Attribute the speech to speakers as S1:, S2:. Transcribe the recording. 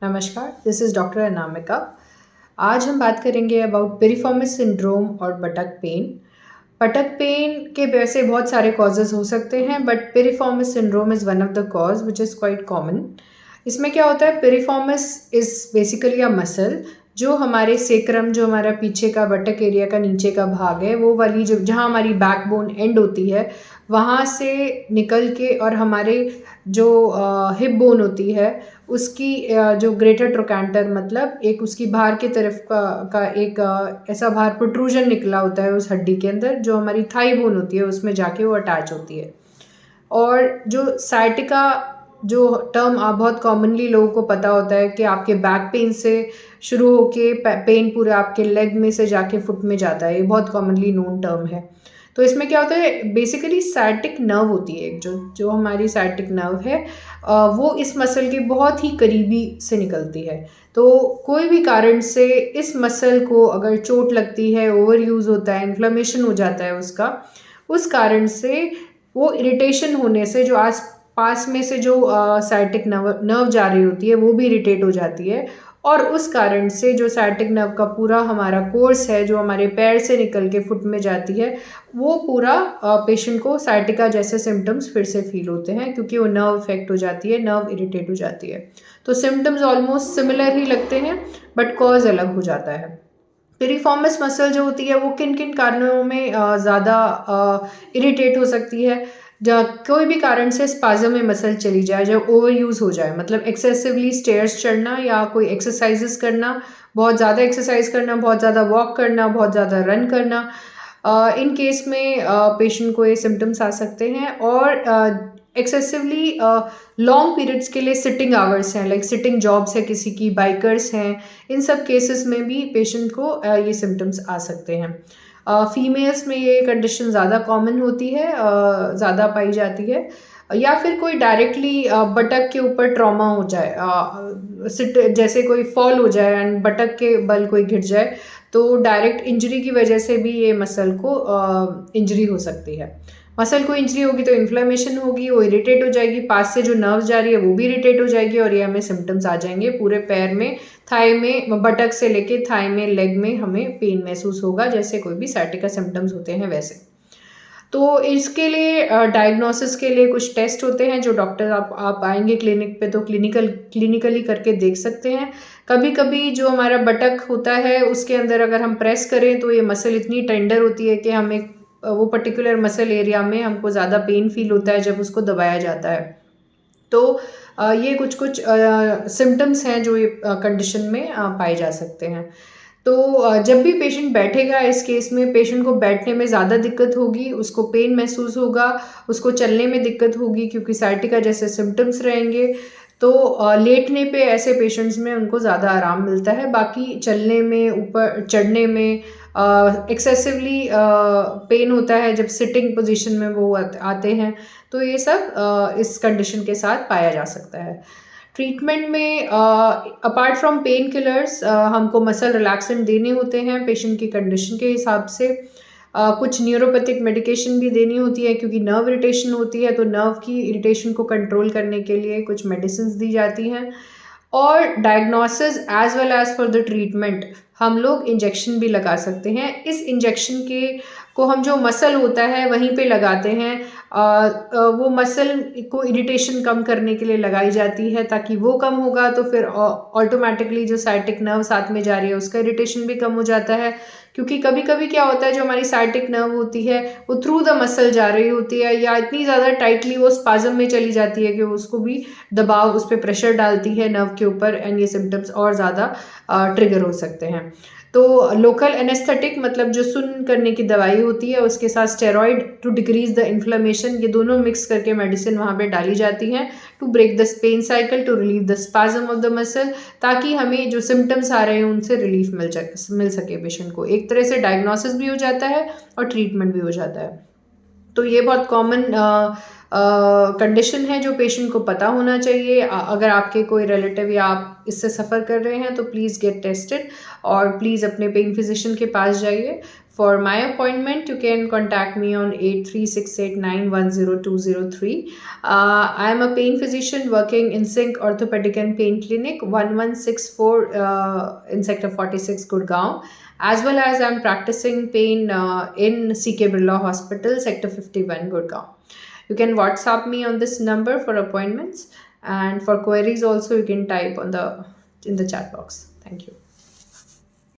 S1: नमस्कार, this is doctor Anamika. आज हम बात करेंगे अबाउट पिरिफॉर्मिस सिंड्रोम और बटक पेन। बटक पेन के वैसे बहुत सारे कॉजेज़ हो सकते हैं, but piriformis syndrome is one of the cause which is quite common. इसमें क्या होता है, piriformis is basically a muscle जो हमारे सेक्रम, जो हमारा पीछे का बटक एरिया का नीचे का भाग है, वो वाली जो जहाँ हमारी बैकबोन एंड होती है, वहाँ से निकल के और हमारे जो हिप बोन होती है उसकी जो ग्रेटर ट्रोकैंटर मतलब एक उसकी बाहर की तरफ का एक ऐसा बाहर प्रोट्रूजन निकला होता है उस हड्डी के अंदर, जो हमारी थाई बोन होती है उसमें जाके वो अटैच होती है। और जो साइटिका जो टर्म बहुत कॉमनली लोगों को पता होता है कि आपके बैक पेन से शुरू होके पेन पूरे आपके लेग में से जाके फुट में जाता है, ये बहुत कॉमनली नोन टर्म है। तो इसमें क्या होता है, बेसिकली साइटिक नर्व होती है एक जो जो हमारी साइटिक नर्व है, वो इस मसल के बहुत ही करीबी से निकलती है। तो कोई भी कारण से इस मसल को अगर चोट लगती है, ओवर यूज़ होता है, इन्फ्लेमेशन हो जाता है उसका, उस कारण से वो इरिटेशन होने से जो आस पास में से जो साइटिक नर्व नर्व जा रही होती है वो भी इरिटेट हो जाती है, और उस कारण से जो साइटिक नर्व का पूरा हमारा कोर्स है जो हमारे पैर से निकल के फुट में जाती है, वो पूरा पेशेंट को साइटिका जैसे सिम्टम्स फिर से फील होते हैं, क्योंकि वो नर्व इफेक्ट हो जाती है, नर्व इरिटेट हो जाती है। तो सिम्टम्स ऑलमोस्ट सिमिलर ही लगते हैं, बट कॉज अलग हो जाता है। पिरिफॉर्मिस मसल जो होती है वो किन किन कारणों में ज़्यादा इरिटेट हो सकती है। कोई भी कारण से स्पाज़म में मसल चली जाए, जब ओवर यूज़ हो जाए, मतलब एक्सेसिवली स्टेयर्स चढ़ना या कोई एक्सरसाइजेस करना, बहुत ज़्यादा एक्सरसाइज करना, बहुत ज़्यादा वॉक करना, बहुत ज़्यादा रन करना, इन केस में पेशेंट को ये सिम्टम्स आ सकते हैं। और एक्सेसिवली लॉन्ग पीरियड्स के लिए सिटिंग आवर्स हैं, लाइक सिटिंग जॉब्स है किसी की, बाइकर्स हैं, इन सब केसेस में भी पेशेंट को ये सिम्टम्स आ सकते हैं। फीमेल्स में ये कंडीशन ज़्यादा कॉमन होती है, ज़्यादा पाई जाती है। या फिर कोई डायरेक्टली बटक के ऊपर ट्रॉमा हो जाए, सिट जैसे कोई फॉल हो जाए एंड बटक के बल कोई गिर जाए, तो डायरेक्ट इंजरी की वजह से भी ये मसल को इंजरी हो सकती है। मसल को इंजरी होगी तो इन्फ्लेमेशन होगी, वो इरिटेट हो जाएगी, पास से जो नर्व जा रही है वो भी इरिटेट हो जाएगी, और ये हमें सिम्टम्स आ जाएंगे पूरे पैर में, थाई में, बटक से लेके थाई में, लेग में हमें पेन महसूस होगा, जैसे कोई भी साइटिका सिम्टम्स होते हैं वैसे। तो इसके लिए डायग्नोसिस के लिए कुछ टेस्ट होते हैं जो डॉक्टर आप आएंगे क्लिनिक पे तो क्लिनिकली करके देख सकते हैं। कभी कभी जो हमारा बटक होता है उसके अंदर अगर हम प्रेस करें तो ये मसल इतनी टेंडर होती है कि हमें वो पर्टिकुलर मसल एरिया में हमको ज़्यादा पेन फील होता है जब उसको दबाया जाता है। तो ये कुछ कुछ सिम्टम्स हैं जो ये कंडीशन में पाए जा सकते हैं। तो जब भी पेशेंट बैठेगा, इस केस में पेशेंट को बैठने में ज़्यादा दिक्कत होगी, उसको पेन महसूस होगा, उसको चलने में दिक्कत होगी क्योंकि साइटिका जैसे सिम्टम्स रहेंगे। तो लेटने पे ऐसे पेशेंट्स में उनको ज़्यादा आराम मिलता है, बाकी चलने में, ऊपर चढ़ने में एक्सेसिवली पेन होता है जब सिटिंग पोजीशन में वो आते हैं। तो ये सब इस कंडीशन के साथ पाया जा सकता है। ट्रीटमेंट में अपार्ट फ्रॉम पेन किलर्स हमको मसल रिलैक्सेंट देने होते हैं पेशेंट की कंडीशन के हिसाब से। कुछ न्यूरोपैथिक मेडिकेशन भी देनी होती है क्योंकि नर्व इरिटेशन होती है, तो नर्व की इरिटेशन को कंट्रोल करने के लिए कुछ मेडिसिन दी जाती हैं। और diagnosis as well as for the treatment हम लोग इंजेक्शन भी लगा सकते हैं। इस इंजेक्शन के को हम जो मसल होता है वहीं पे लगाते हैं। वो मसल को इरिटेशन कम करने के लिए लगाई जाती है, ताकि वो कम होगा तो फिर ऑटोमेटिकली जो साइटिक नर्व साथ में जा रही है उसका इरिटेशन भी कम हो जाता है। क्योंकि कभी कभी क्या होता है, जो हमारी साइटिक नर्व होती है वो थ्रू द मसल जा रही होती है, या इतनी ज़्यादा टाइटली वो स्पाज्म में चली जाती है कि उसको भी दबाव, उस पर प्रेशर डालती है नर्व के ऊपर, एंड ये सिम्टम्स और ज़्यादा ट्रिगर हो सकते हैं। तो लोकल एनेस्थेटिक मतलब जो सुन्न करने की दवाई होती है, उसके साथ steroid to decrease the inflammation, ये दोनों मिक्स करके मेडिसिन वहाँ पे डाली जाती हैं to break the pain cycle, to relieve the spasm of the muscle, ताकि हमें जो सिम्टम्स आ रहे हैं उनसे रिलीफ मिल सके पेशेंट को। एक तरह से डायग्नोसिस भी हो जाता है और ट्रीटमेंट भी हो जाता है। तो ये बहुत कॉमन कंडीशन है जो पेशेंट को पता होना चाहिए। अगर आपके कोई रिलेटिव या आप इससे सफ़र कर रहे हैं तो प्लीज़ गेट टेस्टेड, और प्लीज़ अपने पेन फिजिशियन के पास जाइए For my appointment, you can contact me on 8368910203. I am a pain physician working in Sync Orthopedic and Pain Clinic, 1164 in Sector 46, Gurgaon. As well as I'm practicing pain in CK Birla Hospital, Sector 51, Gurgaon. You can WhatsApp me on this number for appointments, and for queries also you can type on the in the chat box. Thank you.